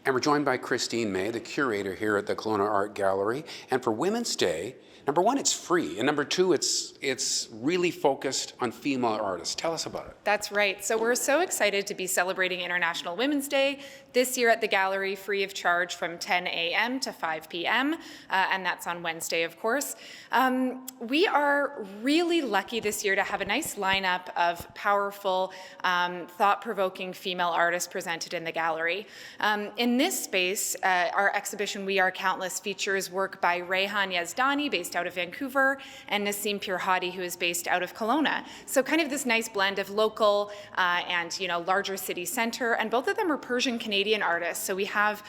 And we're joined by Christine May, the curator here at the Kelowna Art Gallery. And for Women's Day, number one, it's free. And number two, it's really focused on female artists. Tell us about it. That's right. So we're so excited to be celebrating International Women's Day this year at the gallery, free of charge from 10 a.m. to 5 p.m. And that's on Wednesday, of course. We are really lucky this year to have a nice lineup of powerful, thought-provoking female artists presented in the gallery. In this space, our exhibition We Are Countless features work by Rehan Yazdani, based out of Vancouver, and Naseem Pirhati, who is based out of Kelowna. So kind of this nice blend of local and larger city center, and both of them are Persian Canadian artists. So we have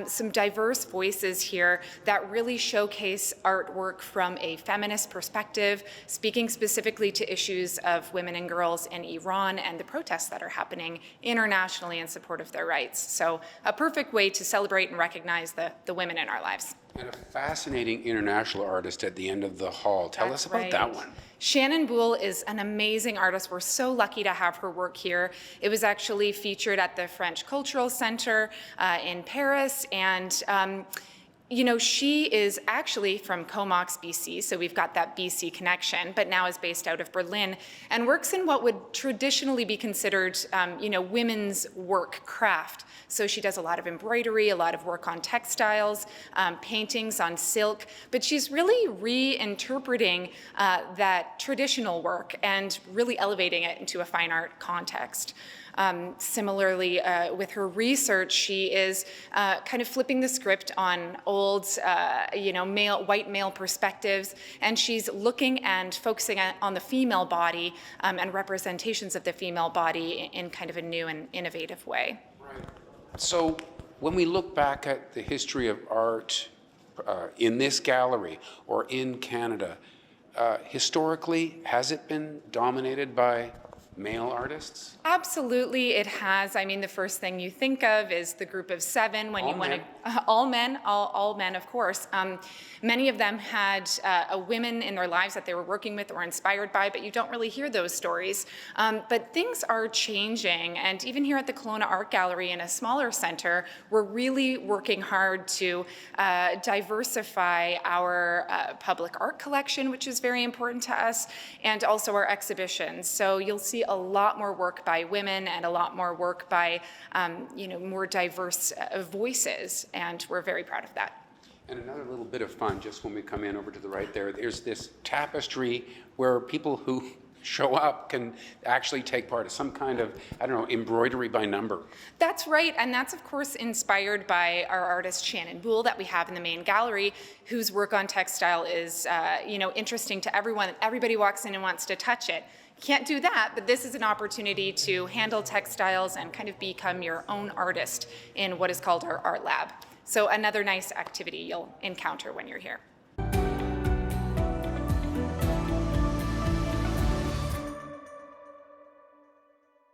some diverse voices here that really showcase artwork from a feminist perspective, speaking specifically to issues of women and girls in Iran and the protests that are happening internationally in support of their rights. So a perfect way to celebrate and recognize the women in our lives. And a fascinating international artist at the end of the hall. Tell us about that one. Shannon Boole is an amazing artist. We're so lucky to have her work here. It was actually featured at the French Cultural Center in Paris, and she is actually from Comox, BC, so we've got that BC connection, but now is based out of Berlin and works in what would traditionally be considered, women's work craft. So she does a lot of embroidery, a lot of work on textiles, paintings on silk, but she's really reinterpreting that traditional work and really elevating it into a fine art context. Similarly, with her research, she is kind of flipping the script on old, white male perspectives, and she's looking and focusing on the female body and representations of the female body in kind of a new and innovative way. Right. So when we look back at the history of art in this gallery or in Canada, historically, has it been dominated by male artists? Absolutely, it has. I mean, the first thing you think of is the group of seven when all men, of course. Many of them had women in their lives that they were working with or inspired by, but you don't really hear those stories. But things are changing, and even here at the Kelowna Art Gallery in a smaller center, we're really working hard to diversify our public art collection, which is very important to us, and also our exhibitions. So you'll see a lot more work by women and a lot more work by more diverse voices, and we're very proud of that. And another little bit of fun, just when we come in over to the right there's this tapestry where people who show up can actually take part of some kind of, embroidery by number. That's right, and that's of course inspired by our artist Shannon Boole that we have in the main gallery, whose work on textile is, interesting to everyone. Everybody walks in and wants to touch it. Can't do that, but this is an opportunity to handle textiles and kind of become your own artist in what is called our art lab. So another nice activity you'll encounter when you're here.